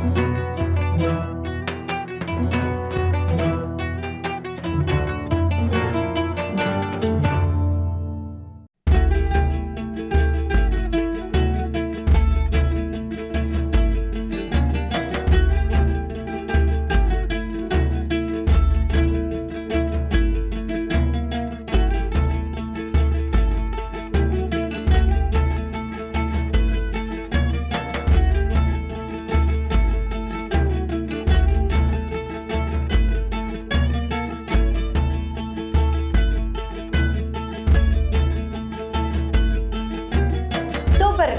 Добар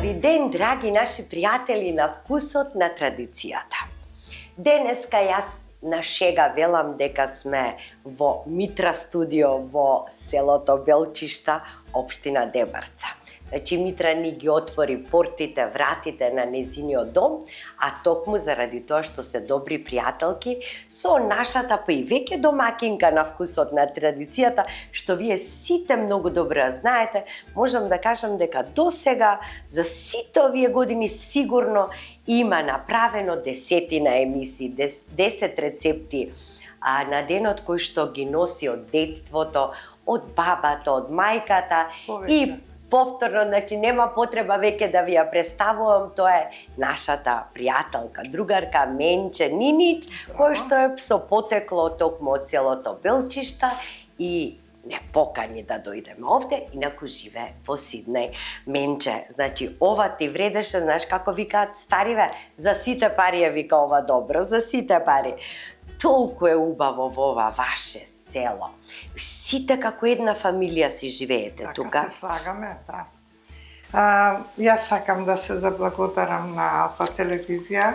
ви ден, драги наши пријатели на вкусот на традицијата. Денеска јас на шега велам дека сме во Митра студио во селото Белчишта, општина Дебарца. Значи Митра ни ги отвори портите, вратите на незиниот дом, а токму заради тоа што се добри пријателки со нашата па и веќе домакинка на вкусот на традицијата, што вие сите многу добро знаете, можам да кажам дека досега за сите овие години сигурно има направено десетина емисии, 10 рецепти на денот кои што ги носи од детството, од бабата, од мајката и повторно, значи нема потреба веќе да ви ја представувам, тоа е нашата пријателка, другарка Менче Нинич, која што е со потекло токму од селото Белчишта и не покани да дојдеме овде, инаку живее во Сиднеј. Менче, значи ова ти вредеше, знаеш како викаат стариве, за сите пари е вика ова добро, за сите пари. Толку е убаво во ова ваше село. Сите како една фамилија си живеете тука. Така се слагаме, да. Јас сакам да се заблагодарам на Алфа телевизија,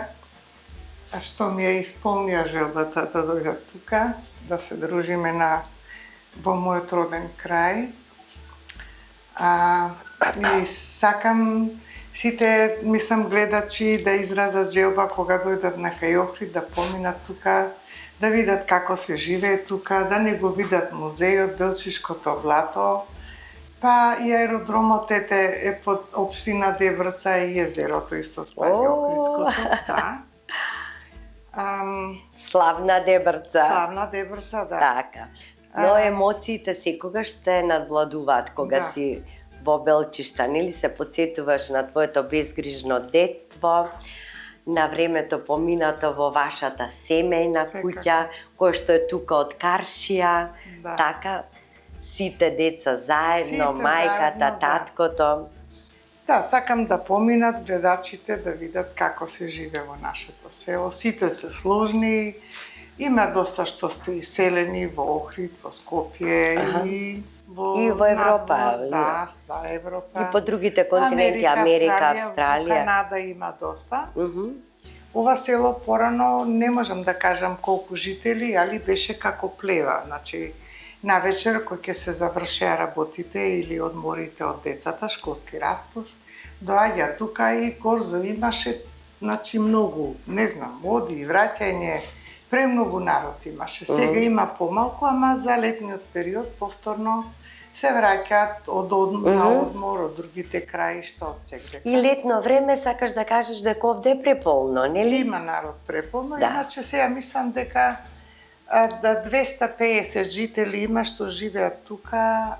што ми ја исполнија желбата да дојдат тука, да се дружиме во мојот роден крај. И сакам сите, мислам, гледачи да изразат желба кога дојдат на кај Охрид, да поминат тука, да видат како се живее тука, да не го видат музејот, Белчишкото блато, па и аеродромот е под општина Дебрца и езерото исто спаѓа Охридското, да. Славна Дебрца. Славна Дебрца, да. Така. Но емоциите секогаш те надвладуваат кога си во Белчишта, нели се потсетуваш на твоето безгрижно детство, на времето поминато во вашата семејна куќа, која што е тука од Каршија, така, сите деца заедно, мајката, таткото. Да, сакам да поминат гледачите да видат како се живее во нашето село. Сите се сложни, има доста што сте иселени во Охрид, во Скопје и во Европа. Да, Европа. И по другите континенти, Америка, Австралија. Канада има доста. Ова село порано, не можам да кажам колку жители, али беше како плева. Значи, навечер, кој ќе се завршеа работите или одморите од децата, школски распуст, доаѓа тука и корзо имаше, значи, многу, не знам, оди и враќање, премногу народ имаше. Сега има помалку, ама за летниот период повторно се враќаат на одмор од другите краи што отсегде. И летно време сакаш да кажеш дека овде е преполно, нели? Има народ преполно, иначе сега мислам дека 250 жители има што живеат тука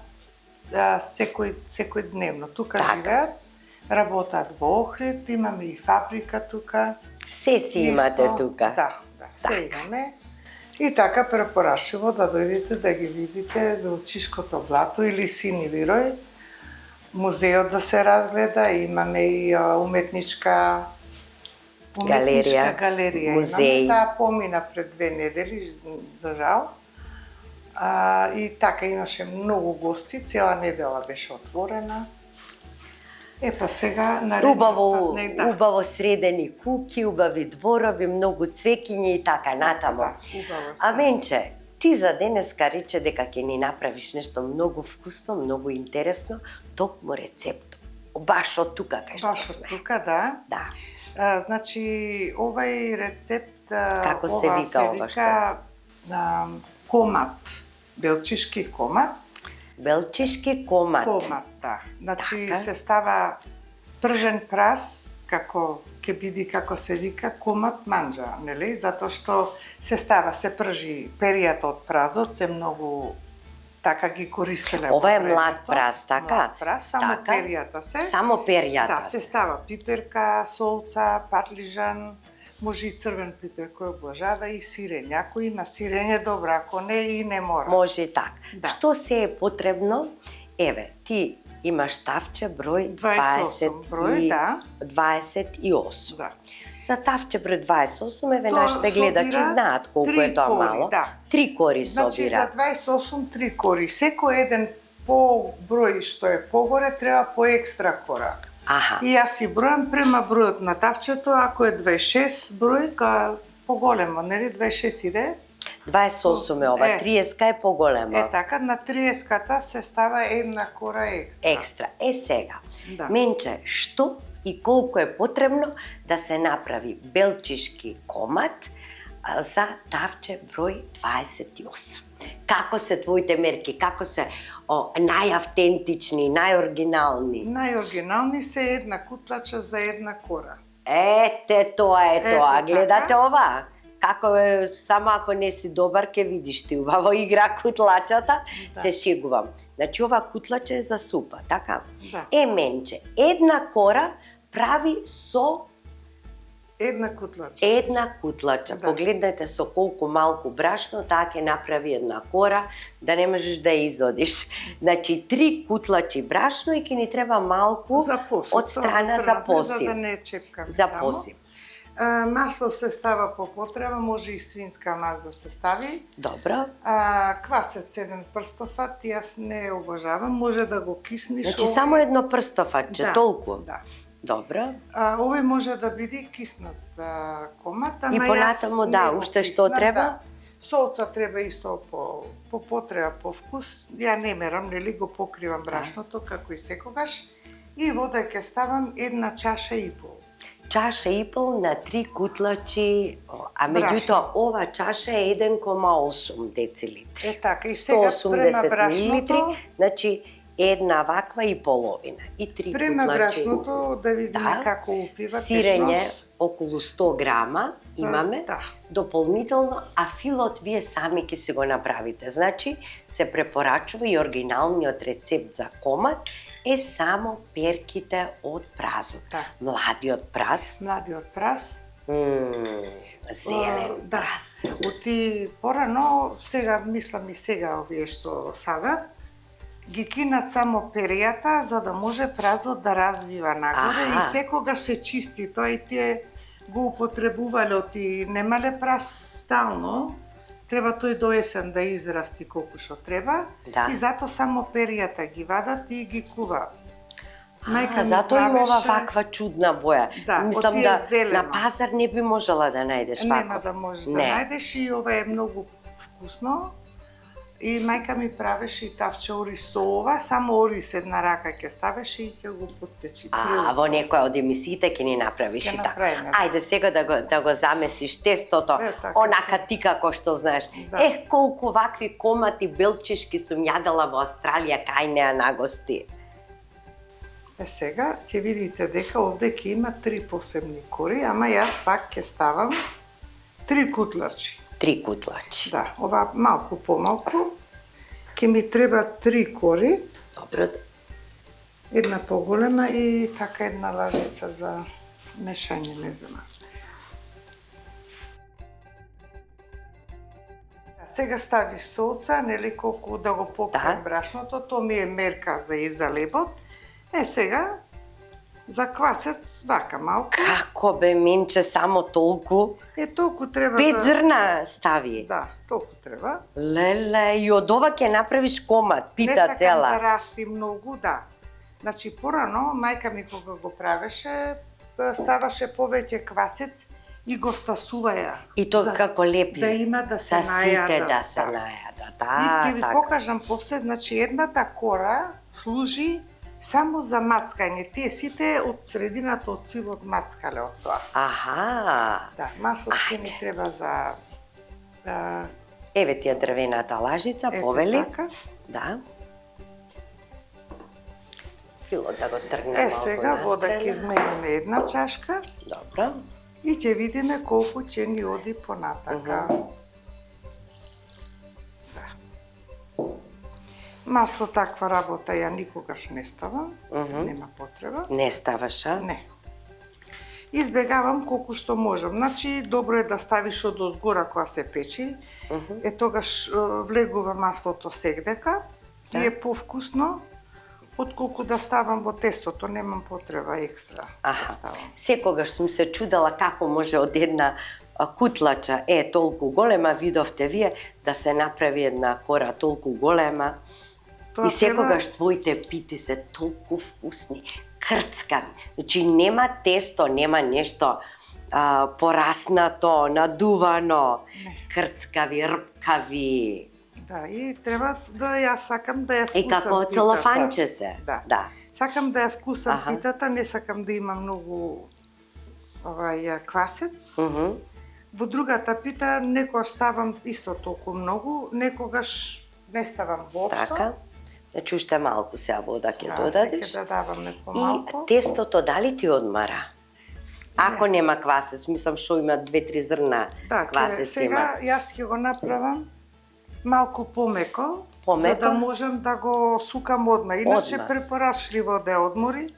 секој дневно. Тука живеат, работат во Охрид, имаме и фабрика тука. Се си имате тука. Да, се имаме. И така препорачливо да дојдете да ги видите Белчишкото блато или Сини Вирој, музеот да се разгледа, имаме и уметничка галерија. Музеј. Имаме, таа помина пред 2 недели, за жал. И така имаше многу гости, цела недела беше отворена. Па сега убаво средени куќи, убави дворови, многу цвекиња и така натаму. А Менче, ти за денеска рече дека ќе ни направиш нешто многу вкусно, многу интересно, токму рецепт. Баш од тука кај што сме. Баш од тука, да. Да. Значи, овај рецепт, како се вика комат, белчишки комат. Белчишки комат. Комат, да. Значи, се става пржен прас, како ќе биде како се вика комат манџа, нели? Затоа што се става, се пржи перијата од празот, се многу така ги користеле. Ова е во млад времето. праз, така? Млад праз, само Така? перијата се. Само перијата. Да, се става пиперка, солца, патлижан, може и црвен пипер кој обожава и сирење. Ако има сирење, добро, ако не и не мора. Може и така. Да. Што се е потребно? Еве, ти имаш тавче број 28 број, да. 28. Да. За тавче број 28, еве Тоа нашите гледачи собира знаат колку е 3 тоа кори, мало. да. 3 кори Значи собира. за 28 3 кори. Секој еден по број што е погоре треба по екстра кора. Аха. И јас си бројам према бројот на тавчето, ако е 26 број, поголемо, нели 26 иде? 28 е ова, Е. 30 е поголема. Е така, на 30-ката се става една кора екстра. Екстра. Е сега, Да. менче, што и колку е потребно да се направи белчишки комат за тавче број 28? Како се твоите мерки? Како се најавтентични, најоригинални? Најоригинални се една кутлача за една кора. Ете, тоа е тоа. Ето Гледате така. ова? Како е, само ако не си добар, ке видиш ти убаво игра кутлачата, Да. се шегувам. Значи, ова кутлаче е за супа, така? Да. Е, менче, една кора прави со Една кутлача. една кутлача. Да. Погледнете со колку малку брашно, таа ќе направи една кора, да не можеш да ја изодиш. Значи, 3 кутлачи брашно и ќе ни треба малку За посип. од страна за посип. За да не чепкаме За таму. посип. Масло се става по потреба, може и свинска мас да се стави. Добро. Квасец еден прстофат, јас не обожавам, може да го кисниш. Значи, овој- само едно прстофатче, Да, толку? Да. Добро. Овој може да биде киснат комат, ама И понатаму, јас да, не го уште што киснат, треба? Да. Солца треба исто по потреба, по вкус. Ја не мерам, нели го покривам брашното, како и секогаш. И вода ќе ставам една чаша и пол. Чаша и пол на 3 кутлачи, а Брашно. меѓутоа ова чаша е 1,8 децилитри. Е така, и сега према 180 брашното, милилитри, значи една ваква и половина. И 3 према кутлачи. брашното да видиме Да. како упива Сирење течност. околу 100 грама имаме. Да. Дополнително, а филот вие сами ќе си го направите. Значи, се препорачува и оригиналниот рецепт за комат е само перките од празот. Да. Младиот праз, Младиот прас. зелен Да. праз. Оти порано, сега мислам и сега овие што садат, ги кинат само перијата за да може празот да развива нагоре Аха. и секогаш се чисти. Тоа и тие го употребувале, оти немале праз стално, треба тој до есен да израсти колку што треба Да. и зато само перијата ги вадат и ги куваат. Мајка ми Затоа има ова правеше- ваква чудна боја. Да, Мислам од да тие зелено. на пазар не би можела да најдеш вакво. Нема да можеш да Не. најдеш и ова е многу вкусно. И мајка ми правеше и тавче ориз со ова, само ориз една рака ќе ставеше и ќе го потпечи. Во некоја од емисиите ќе ни направиш Ќе и така. направиме, да. Ајде сега да го замесиш тестото, Е, така онака се. ти како што знаеш. Да. Колку вакви комати белчишки сум јадела во Австралија кај неа на гости. Сега ќе видите дека овде ќе има 3 посебни кори, ама јас пак ќе ставам 3 кутлачи. 3 кутлачи. Да, ова малку помалку. Ќе ми треба 3 кори, Добро. една поголема и така една лажица за мешање, не знам. Сега ставив солца, нели колку да го покрием Да. брашното, тоа ми е мерка за и за лебот. Сега за квасец вака малку. Како бе, менче, само толку? Толку треба 5 да... зрна стави. Да, толку треба. Леле, и од ова ќе направиш комат, Не пита сакам цела. да расти многу, да. Значи, порано, мајка ми кога го правеше, ставаше повеќе квасец и го стасуваја. И тоа За- како лепи. Да има да се За сите најадат. да се најадат. И ќе ви така. покажам после, значи едната кора служи само за мацкање. Тие сите од средината од филот мацкале од тоа. Аха. Да, масло се ни Ајде. треба за Еве ти е дрвената лажица, ето повели. така. Да. Било да го тргнем малку сега вода ќе настрана. измериме една чашка Добро. и ќе видиме колку ќе ни оди понатака. Да. Масло таква работа ја никогаш не ставам, нема потреба. Не ставаш, а? Не. Избегавам колку што можам. Значи, добро е да ставиш од озгора кога се печи. Тогаш влегува маслото сегдека и е повкусно, отколку да ставам во тестото, немам потреба екстра да ставам. Секогаш сум се чудела како може од една кутлача, толку голема, видовте вие, да се направи една кора толку голема. И секогаш твоите пити се толку вкусни, крцкави. Значи нема тесто, нема нешто пораснато, надувано, крцкави, рпкави. Да, и треба да ја сакам да ја вкусам И како питата. целофанче се. Да. Сакам да ја вкусам питата, не сакам да има многу квасец. Во другата пита некогаш ставам исто толку многу, некогаш не ставам воопшто. Така. Значи уште малку сега вода ќе додадеш. Да даваме помалку. И тестото дали ти одмара? Ако нема квасец, мислам што има 2-3 зрна квасец има. Сега јас ќе го направам малку помеко, за да можам да го сукам одма. Иначе препорашливо да ја одмори.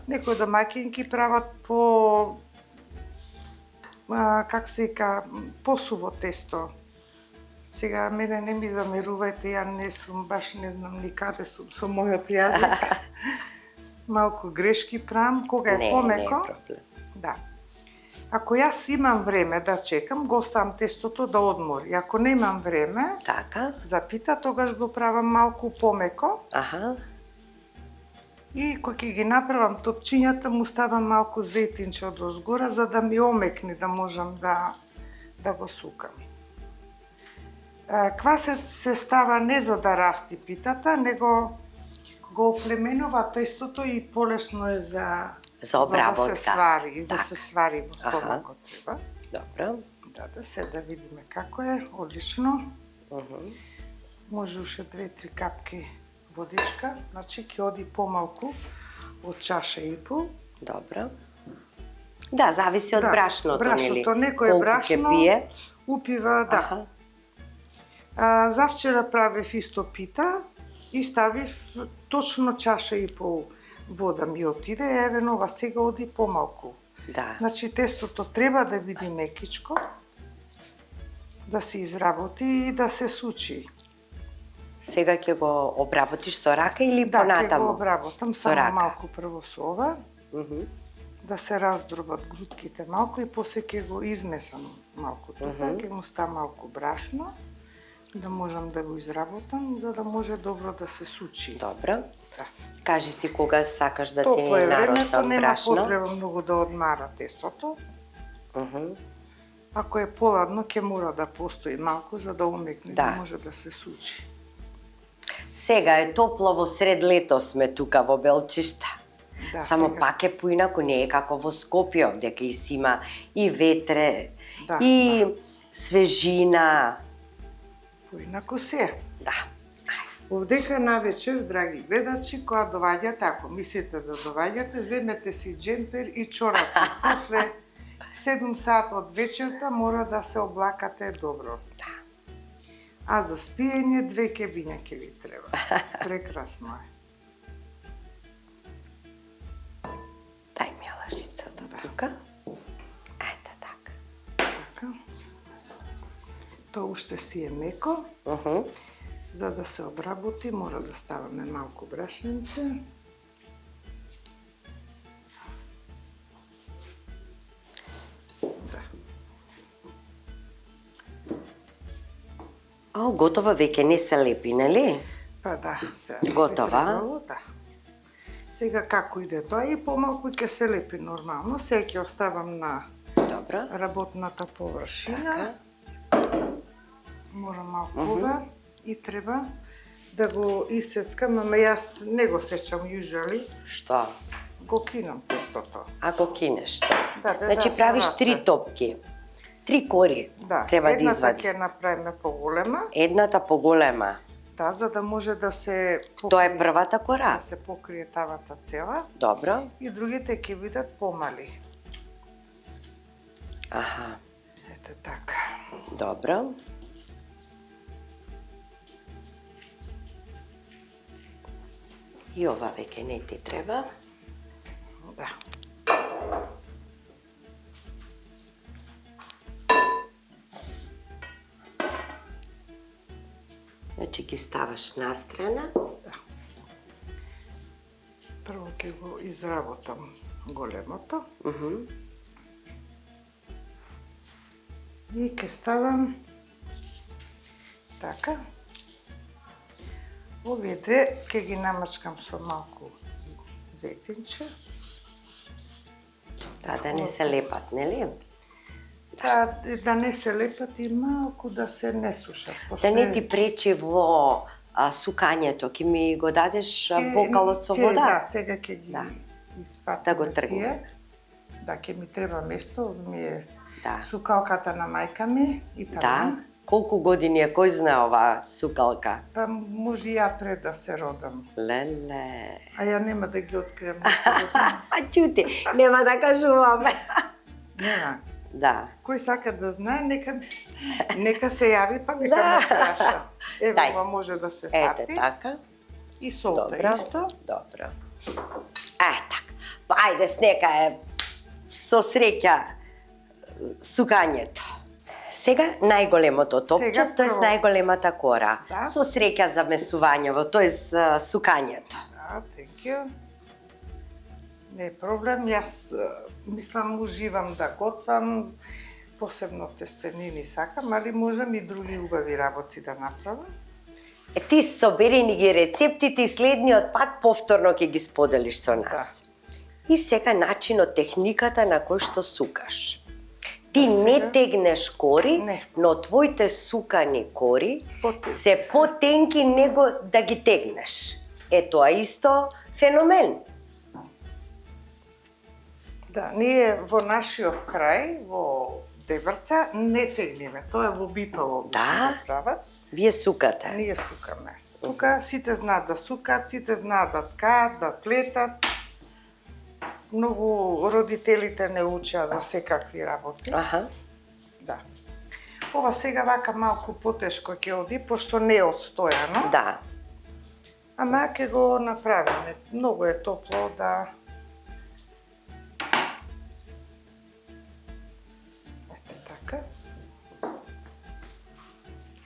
Некои домаќинки прават по како се вика, посуво тесто. Сега мене не ми замерувајте, ја не сум баш не знам никаде сум со мојот јазик. Малку грешки правам, кога е помеко. Не е проблем. Да. Ако јас имам време да чекам, го оставам тестото да одмори. Ако немам време, за пита, тогаш го правам малку помеко. И кога ќе ги направам топчињата, му ставам малку зејтинче од озгора, за да ми омекне, да можам да го сукам. Квасец се става не за да расти питата, него го оплеменува тестото и полесно е за обработка. Да се свари, да се свари во стомакот треба. Добро. Да се да видиме како е, одлично. Може уште 2-3 капки водичка, значи ќе оди помалку од чаша и пол. Добро. Да, зависи од брашното, нели? Брашното, некој брашно упива, да. Завчера правев исто пита и ставив точно чаша и пол вода ми отиде, ова сега оди помалку. Да. Значи тестото треба да биде мекичко, да се изработи и да се сучи. Сега ќе го обработиш со рака или понатаму? Да, ќе го обработам, само малку прво со ова, да се раздробат грудките малку и после ќе го измесам малку тука, ќе му ставам малку брашно, да можам да го изработам, за да може добро да се сучи. Добро. Да. Кажи ти кога сакаш да ти нароса брашно. Топло е времето, нема потреба многу да одмара тестото. Ако е поладно, ќе мора да постои малку, за да омекне, да може да се сучи. Сега е топло, во сред лето сме тука во Белчишта. Да, само сега. пак е поинаку, не е како во Скопје, овде кај си има и ветре, и свежина. Поинаку се. Да. Овдека навечер, драги гледачи, кога доаѓате, ако мислите да доаѓате, земете си джемпер и чорапи. После 7 сат од вечерта мора да се облакате добро. Да. А за спиење 2 кебиња ќе ви треба. Прекрасно е. Дај ми ја лажицата тука. Ете така. Така. Тоа уште си е меко. За да се обработи, мора да ставаме малку брашенце. Да. Готова веќе не се лепи, нели? Па да, се. Готова? Да. Сега како иде тоа и помалку ќе се лепи нормално. Сега ќе оставам на работната површина. Мора малку ова и треба да го исецкам, ама јас не го сечам јужали. Што? Го кинам тестото. А го кинеш? Да, значи правиш 3 топки. 3 кори треба да извадиш. Едната ќе направиме поголема. Едната поголема. Да, за да може да се Тоа е првата да кора. се покрие тавата цела Добро. и другите ќе бидат помали. Аха, Ете така. добро. И ова веќе не ти треба. Да. Значи ги ставаш настрана. Прво ќе го изработам големото. И ќе ставам така. Овие две ќе ги намачкам со малку зејтинче. Да не се лепат, нели? Да не се лепат и малку да се не сушат. Да не ти пречи во сукањето, ќе ми го дадеш бокалот со вода? Да, сега ќе ги извадам. Да го тргнем. Да, ќе ми треба место, ми е Да. сукалката на мајка ми, Да. Италијан. Колку години е, кој знае оваа сукалка? Па може и ја пред да се родам. Леле. А ја нема да ги открием. А чути, нема да кажувам. Нема. Да. Кој сака да знае, нека се јави, па нека Да. ме праша. Ево, Дај. ова може да се Ете фати. така. И солта Добро. исто. Добро. Така. Па ајде, снека е со среќа сукањето. Сега најголемото топче, Сега тоа е прво. најголемата кора. Да. Со среќа за месувањето, тоа е сукањето. Да, thank you. Не е проблем, јас мислам уживам да готвам, посебно тестенини сакам, али можам и други убави работи да направам. Ти собери ни ги рецептите и следниот пат повторно ќе ги споделиш со нас. И сега начинот, техниката на кој што сукаш. Ти А не сега? тегнеш кори, Не. но твоите сукани кори Потенки се се. потенки него да ги тегнеш. Е тоа исто феномен. Да, ние во нашиот крај, во Дебрца, не тегнеме. Тоа е во Битола. Да? прават. Вие сукате. Ние сукаме. Тука сите знаат да сукат, сите знаат да ткаат, да плетат. Многу родителите не учеа за секакви работи. Аха. Да. Ова сега вака малку потешко ќе оди, пошто не е одстојано. Да. Ама ќе го направиме. Многу е топло да... Ете така.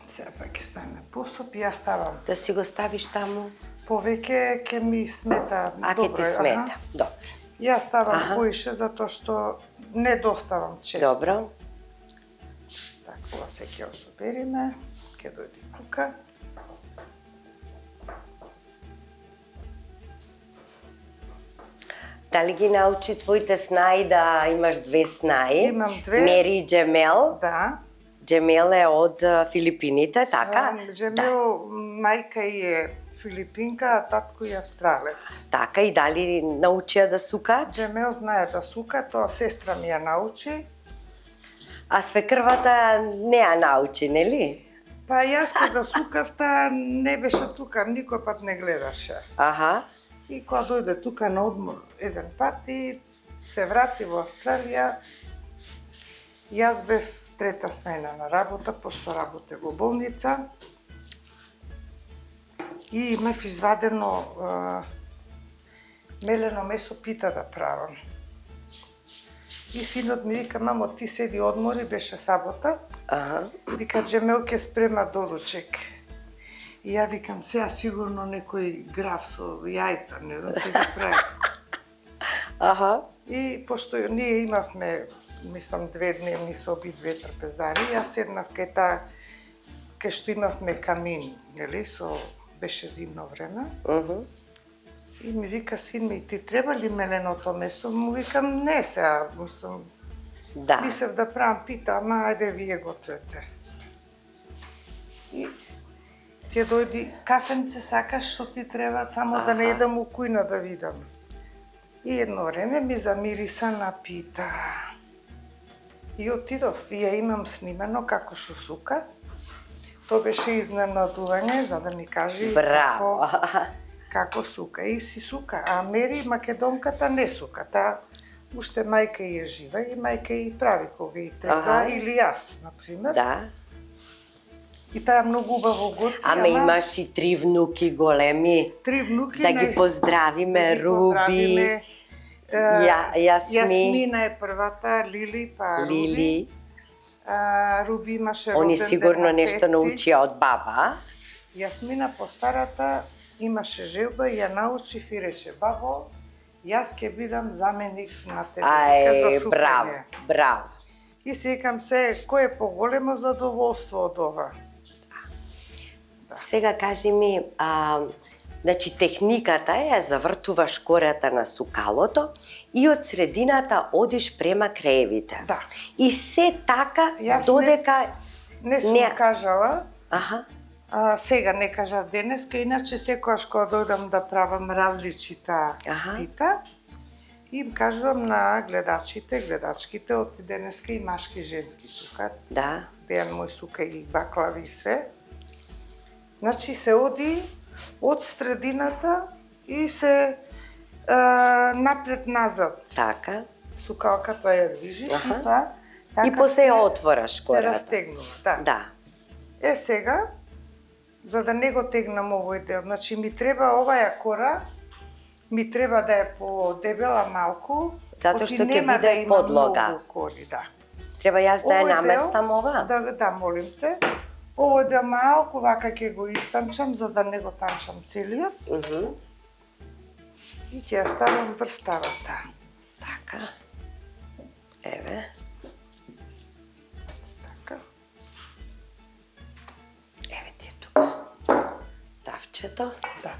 Сега па ќе стане посоп, јас ставам. Да си го ставиш таму, Повеќе ќе ми смета. а ќе Добро ти е, смета. аха. Добро. Јас ставам Аха. поише затоа што не доставам често. Добро. Така, ова се ќе особериме, ќе дојде тука. Дали ги научи твоите снаи да имаш две снаи? Имам две. Мери и Джемел. Да. Джемел е од Филипините, така? Джемил, мајка е Филипинка, а татко е австралец. Така, и дали научија да сукаат? Джемил знае да сука, тоа сестра ми ја научи. А свекрвата не ја научи, нели? Па јас кога сукавта не беше тука, никој пат не гледаше. Аха. И кога дојде тука на одмор еден пат и се врати во Австралија, јас бев трета смена на работа, пошто работе во болница. И имав извадено мелено месо пита да правам. И синот ми вика, мамо, ти седи одмори, беше сабота. Аха. Вика, Джемел ке спрема доручек. И ја викам, сега сигурно некој граф со јајца, не знам, ќе ги прави. Аха. И пошто ние имавме, мислам, 2 дневни соби, 2 трпезари, јас седнав кај што имавме камин, нели, беше зимно време. И ми вика, син ми, ти треба ли меленото месо? Му викам, не сега, мислам, Да. мислев да правам пита, ама ајде вие гответе. И ќе дојди, кафенце сакаш, што ти треба, само да не едам у кујна да видам. И едно време ми замириса на пита. И отидов, и ја имам снимено како што сука. То беше изненадување за да ми кажи Браво! како сука. И си сука. А Мери, македонката, не сука. Таа уште мајка е жива и мајка и прави кога и треба, или јас, например. Да. И таа многу убаво готви. Ама имаш и 3 внуки големи. 3 внуки. Да ги поздравиме, да ги Руби. поздравиме. Јасмина. Јасмина е првата, Лили, па Лили. Руби имаше роден Они ден сигурно на нешто 5. научија од баба. Јасмина по старата имаше желба и ја научи и рече: бабо, јас ќе бидам заменик на тебе. Ај, браво, браво. И секам се, кој е поголемо задоволство од ова? Да. Сега кажи ми, значи техниката е завртуваш кората на сукалото и од средината одиш према краевите. Да. И се така Јас додека не сум кажала. Аха. Сега не кажав денеска, иначе секогаш кога дојдам да правам различита пита, им кажувам на гледачките од денеска и машки и женски сукат. Да. Дејан мој сука и баклави и све. Значи се оди од средината и се напред-назад. Така. Сукалката ја движиш и па и после ја отвораш кората. Се растегнува, да. Да. Сега, за да не го тегнам овој дел, значи ми треба оваја кора, ми треба да е подебела малку, затоа што ќе биде подлога. Кори, да. Треба јас да ја наместам ова? Да, молим те. Овој дел малку вака ќе го истанчам, за да не го танчам целиот. И ќе ја ставам врз тавата. Така. Еве. Така. Еве ти е тука. Тавчето. Да.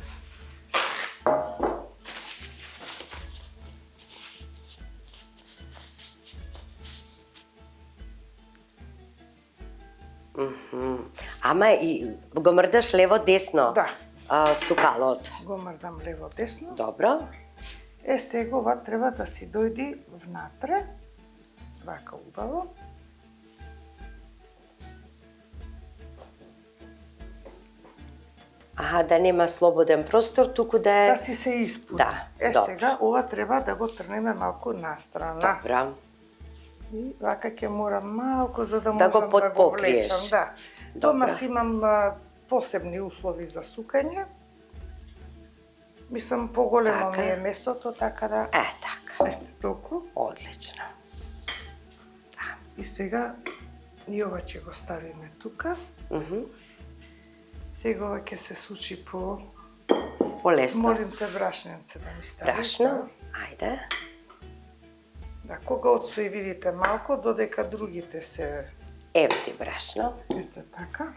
Ама и го мрдаш лево-десно? Да. Сукалот? Го мрдам лево-десно. Добро. Сега ова треба да си дојди внатре, вака убаво. Да нема слободен простор, туку да е... Да си се испуни. Да, сега ова треба да го трнеме малку настрана. Добро. И вака ќе морам малку за да можам да го влечам. Да. Добро. Дома си имам посебни услови за сукање. Мислам, поголемо ми е местото, така да... така. Толку. Одлично. Да. И сега, и ова ќе го ставиме тука. Сега ова ќе се сучи полесно. Молим те брашненце да ми ставиш. Брашно, ајде. Да, кога отстои видите малку, додека другите се... Ево ти брашно. Ете така.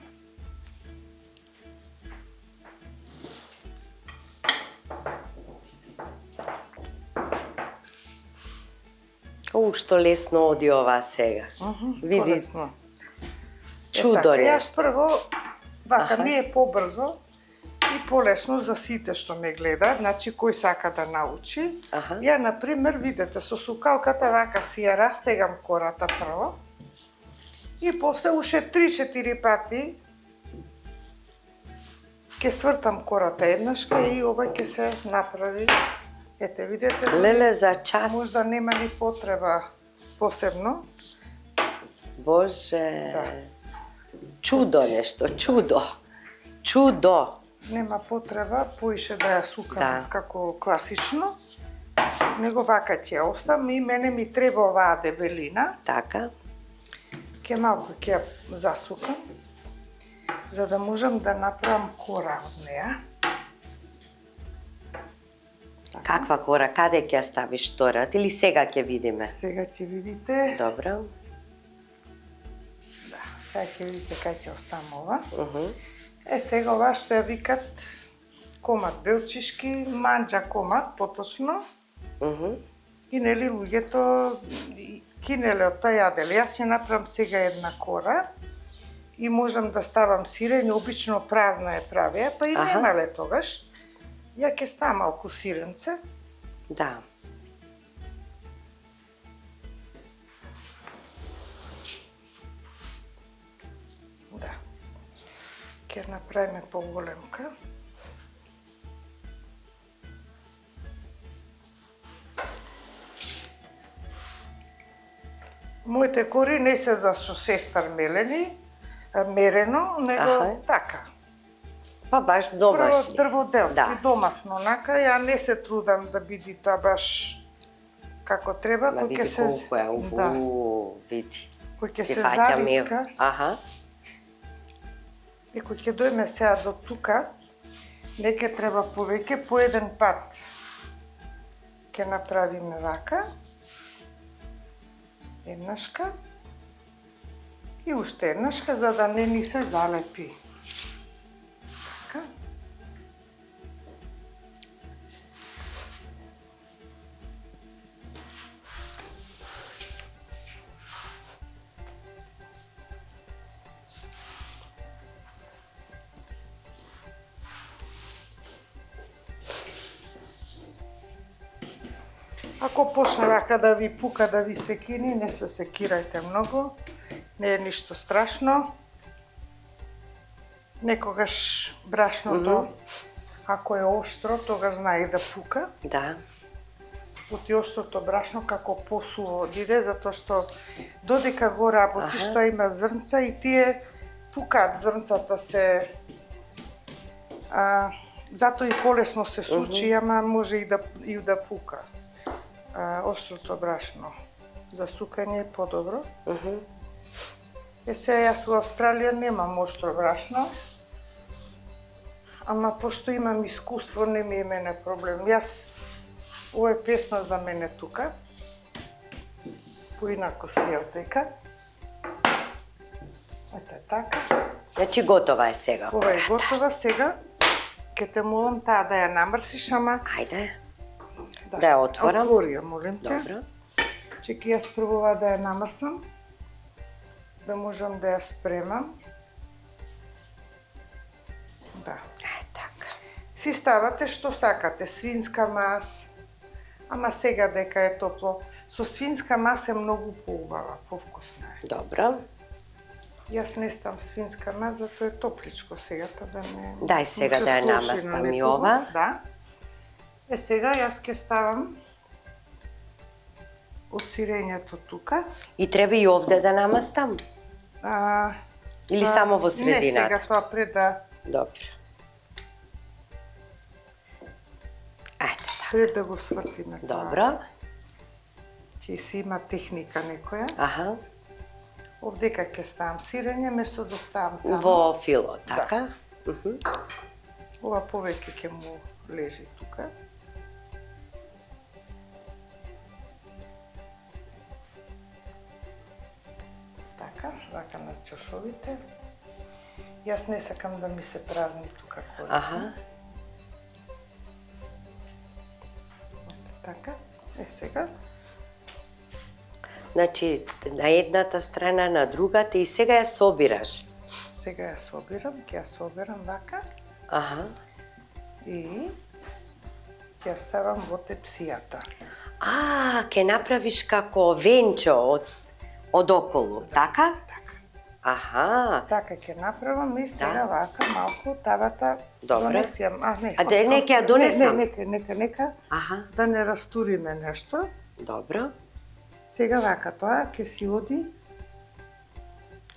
Што лесно оди ова сега. Види. Полесно. Чудо нешто. Јас прво, вака ми е побрзо и полесно за сите што ме гледаат, значи кој сака да научи. Ја, например, видете, со сукалката вака си ја растегам кората прво и после уште 3-4 пати ќе свртам кората еднашка и ова ќе се направи. Ете, видете? Леле, за час. Можда нема ни потреба посебно. Боже. Да. Чудо нешто, чудо. Чудо. Нема потреба поише да ја сукам како класично. Него вака ќе оставам и мене ми треба оваа дебелина. Така. Ке малку ќе ја засукам, за да можам да направам кора од неа. Каква кора? Каде ќе ја ставиш вториот или сега ќе видиме? Сега ќе видите. Добро. Да, сега ќе видите кај ќе оставам ова. Сега ова што ја викат комат белчишки, манџа комат, поточно. И нели луѓето кинеле од тој јаделе. Јас ќе направам сега една кора и можам да ставам сирење, обично празна е правија, па и немале тогаш. Ја ќе ставам малку сиренце. Да. Да. Ќе направиме поголемка. Моите кори не се за со сестар мерено, него така. Па баш домашни. Дрводелски, Да. домашно, онака. Ја не се трудам да биде тоа баш како треба, Ма кој ќе види се... колку е, Да. види. Кој ќе Си се фаќам завитка. Аха. И кој ќе дојме сега до тука, не ќе треба повеќе, по еден пат ќе направиме вака. Еднашка. И уште еднашка, за да не ни се залепи. Така. Ако почне вака да ви пука, да ви секини, не се секирајте многу. Не е ништо страшно. Некогаш брашното, ако е оштро, тогаш знае да пука. Да. Отиоштрото брашно како посуво иде, затоа што додека го работиш, тоа има зрнца и тие пукаат, зрнцата се... затоа и полесно се сучи, ама може и да пука. Острото брашно за сукање е подобро. Сега јас во Австралија немам оштро брашно, ама пошто имам искуство, не ми е мене проблем. Јас, ова е песна за мене тука, поинако си ја отека. Ете така. Значи готова е сега Ова е кората. готова сега. Ке те молам таа да ја намрсиш, ама... Ајде. Да ја отворам. Отвори ја, молим те. Добро. Чеки јас прво да ја намрсам, да можам да ја спремам. Да. Така. Си ставате што сакате, свинска мас, ама сега дека е топло. Со свинска мас е многу поубава, повкусна е. Добро. Јас не ставам свинска мас, затоа е топличко сега, па да не... Дај сега се да ја слуши на намастам и некого. ова. Да. Сега јас ќе ставам од сирењето тука. И треба и овде да намастам? Или само во Не, сега средината? тоа пред да... Добро. Ајде, така. Пред да го свртиме тоа. Добро. Че си има техника некоја. Аха. Овдека ќе ставам сирење, место да ставам таму. Во фило, така? Ова повеќе ќе му лежи тука. Така, вака на чошовите. Јас не сакам да ми се празни тука корите. Аха. Така, сега. Значи, на едната страна, на другата и сега ја собираш. Сега ја собирам, ќе ја соберам вака Аха. и ќе ја ставам во тепсијата. Ќе направиш како венчо од околу, така? Така. Аха. Така ќе направам и сега Да. вака малку тавата Добре. донесјам. Не, А да нека ја донесам? Нека, Аха. да не растуриме нешто. Добро. Сега вака тоа ќе си оди,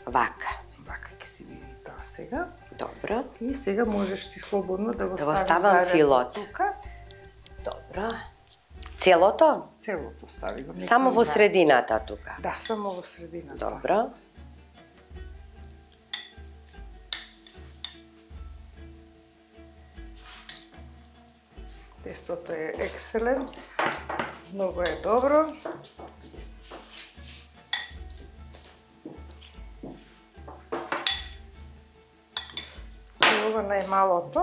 Вака. вака ќе си види тоа сега. Добро. И сега можеш ти слободно да го Да го ставиш ставам заедно филот. тука. Добро. Целото? Целото стави го. Само во средината тука. Да, само во средината. Добро. Тестото е екселент. Многу е добро. И ова најмалото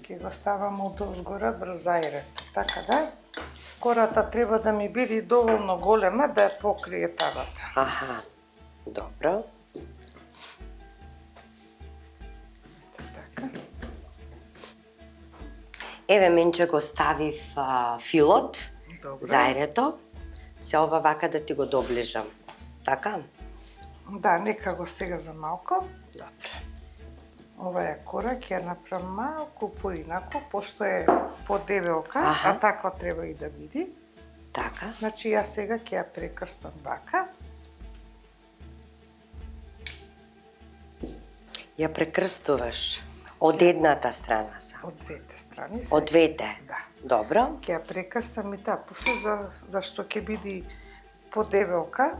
ќе го ставам од озгора врз зајрето. Така да, кората треба да ми биде доволно голема да ја покрие тавата. Аха. Добро. Така. Еве, менче го ставив филот, Добро. зајрето. Се ова вака да ти го доближам. Така? Да, нека го сега за малко. Добро. Оваа кора ќе ја направам малку поинаку, пошто е подебелка, Аха. а таква треба и да биде. Така. Значи, јас сега ќе ја прекрстам вака. Ја прекрстуваш од едната страна само. Од двете страни. Од двете? Да. Добро. Ќе ја прекрстам и таа после зашто ќе биде подебелка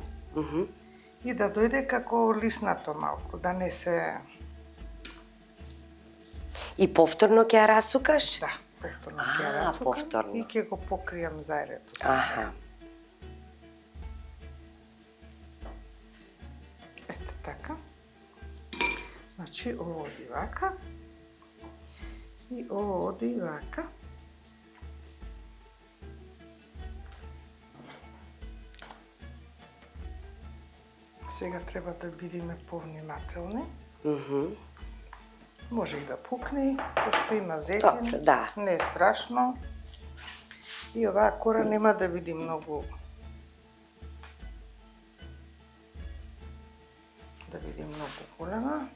и да дојде како лиснато малку, да не се... И повторно ќе ја расукаш? Да, повторно ќе ја расукам повторно. и ќе го покријам заедно. Аха. Ете така. Значи, ово оди вака. И ово оди вака. Сега треба да бидеме повнимателни. Може и да пукне, пошто има зетин. Добро, да. Не е страшно. И оваа кора нема да биде многу... Да биде многу голема.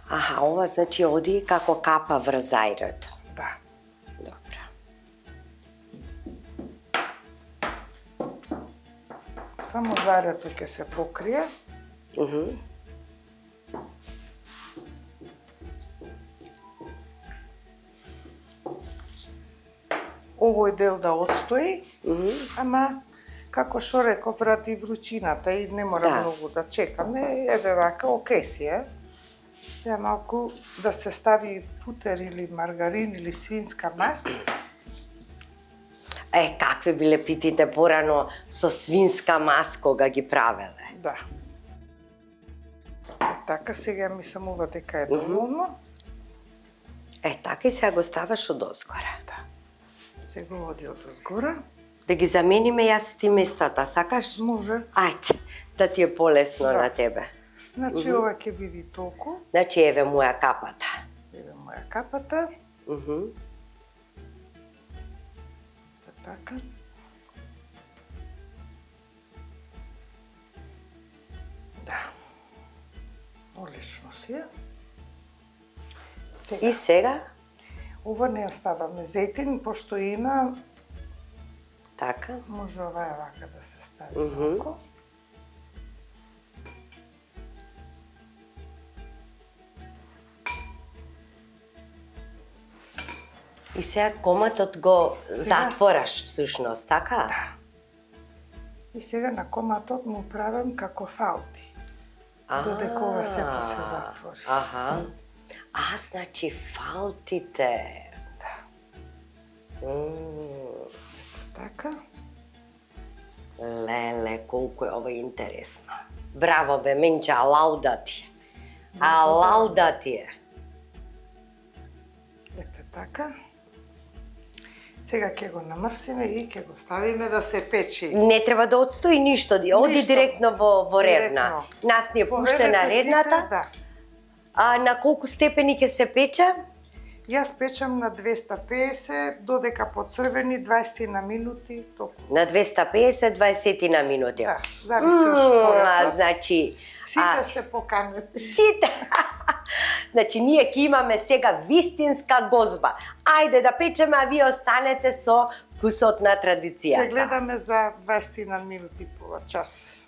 Аха, ова значи оди како капа врз зајрето. Да. Добро. Само зајрето ќе се покрие. Овој дел да отстои, ама како што реков, ради вручината и не мора Да. многу да чекаме, еве вака, окей си е. Сега малку да се стави путер или маргарин или свинска мас. Какви биле питите порано со свинска мас кога ги правеле? Да. Така, сега мислам ова дека е доволно. Така и сега го ставаш од озгора. Да. Сега оди од озгора. Да ги замениме јас и ти местата, сакаш? Може. Ајде, да ти е полесно Да. на тебе. Значи, ова ќе биде толку. Значи, еве моја капата. Еве моја капата. Така. Да. Одлично си е. Сега, И сега, ова не оставаме зетин, пошто има, така, може оваа вака да се стави малку. и сега коматот го затвораш всушност, така? Да. И сега на коматот му правам како фалти. Додека ова сето се затвори. Аха. Значи фалтите. Да. Така. Леле, колку е ова интересно. Браво бе, менче, алауда ти. Алауда ти е. Ете така. Сега ќе го намрсиме и ќе го ставиме да се печи. Не треба да отстои ништо, оди Ништо. директно во ревна. Директно. Нас ни е пуштена Поведете сите, редната. Да. А на колку степени ќе се пече? Јас печам на 250, додека поцрвени 20 на минути, толку. На 250, 20 на минути. Да, зависи од штората. Значи, Сите сте поканети. сите. Значи, ние ќе имаме сега вистинска гозба. Ајде да печеме, а вие останете со вкусот на традицијата. Се гледаме за 20 на минути по час.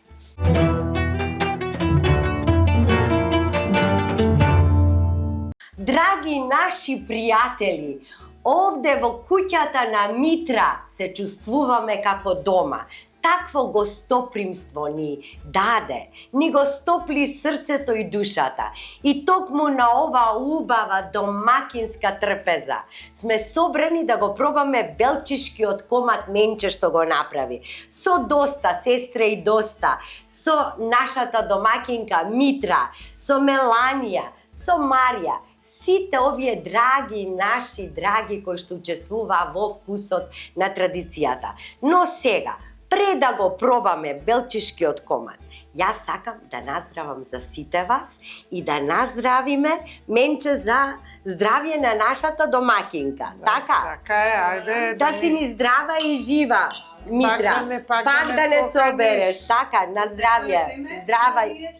Драги наши пријатели, овде во куќата на Митра се чувствуваме како дома. Такво гостопримство ни даде, ни го стопли срцето и душата. И токму на ова убава домакинска трпеза сме собрани да го пробаме белчишкиот комат менче што го направи. Со доста сестре и доста, со нашата домакинка Митра, со Меланија, со Марија, сите овие драги, наши драги кои што учествуваа во вкусот на традицијата. Но сега, пред да го пробаме белчишкиот комат, јас сакам да наздравам за сите вас и да наздравиме менче за здравје на нашата домакинка. Така? Така е, ајде. Да си ни здрава и жива. Митра, пак да не поканиш. собереш, така, на здравје, здравај.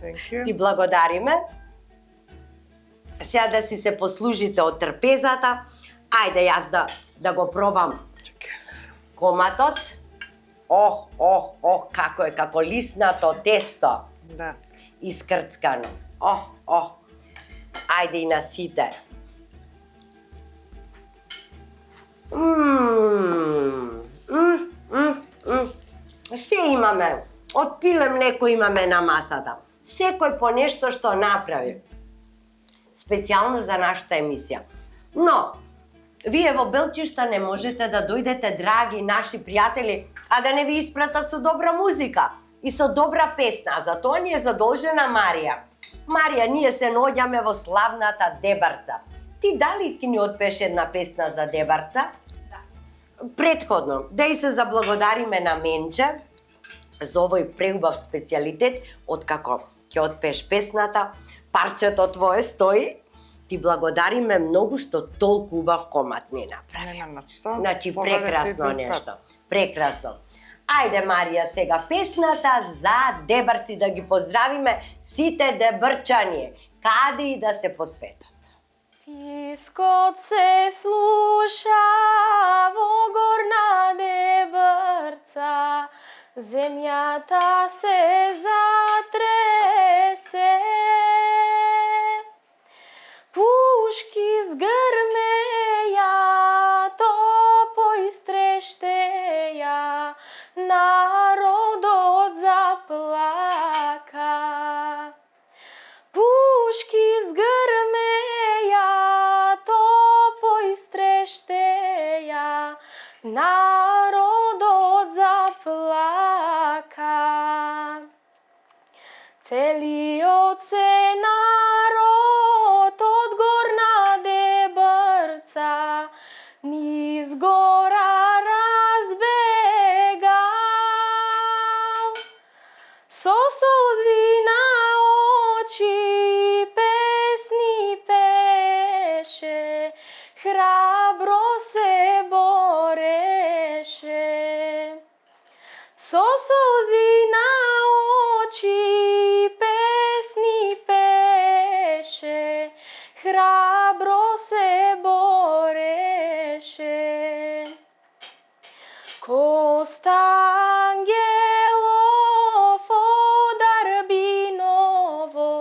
Thank you. Ти благодариме. Сега да си се послужите од трпезата. Ајде јас да го пробам Yes. коматот. Како е, како лиснато тесто. Да. Искрцкано. Ајде и на сите. Се имаме. Од пиле млеко имаме на масата. Секој по нешто што направи. Специјално за нашата емисија. Но, вие во Белчишта не можете да дојдете, драги наши пријатели, а да не ви испратат со добра музика и со добра песна. За тоа ни е задолжена Марија. Марија, ние се наоѓаме во славната Дебарца. Ти дали ќе ни отпееш една песна за Дебарца? Да. Претходно, да и се заблагодариме на Менче за овој преубав специјалитет, откако ќе отпееш песната, парчето твое стои. Ти благодариме многу што толку убав комат ни направи. Нема на што. Значи, Повелете прекрасно друг пат. нешто. Прекрасно. Ајде, Марија, сега песната за Дебарци, да ги поздравиме сите дебрчани, каде и да се посветат. Пискот се слуша во горна Дебрца, земјата се затресе. Пушки згрмеја, топо истрештеја, народот заплака. Пушки згрмеја, топо истрештеја, народот заплака. Целиот се народ од горна Дебрца низ гора разбегал. Со солзи на очи песни пеше, храбро се бореше. Со солзи на очи песни пеше, храбро се бореше. Коста Ангелов од Арбиново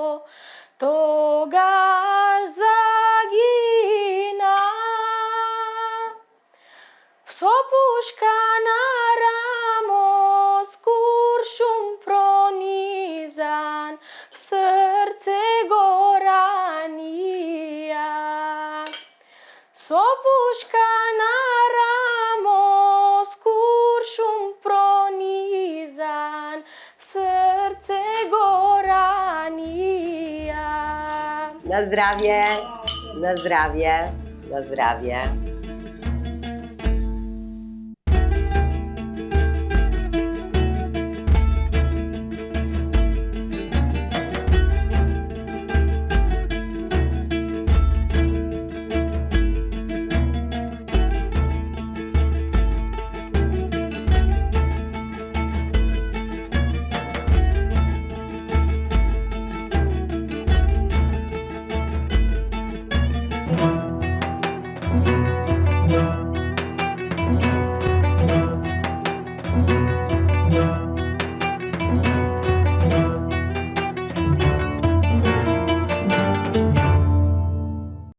тогаш загина. Со пушка на рамо, с куршум пронизан, в срце го ранија. Со пушка на рамо, с куршум пронизан, в срце го ранија. На здравје, на здравје, на здравје.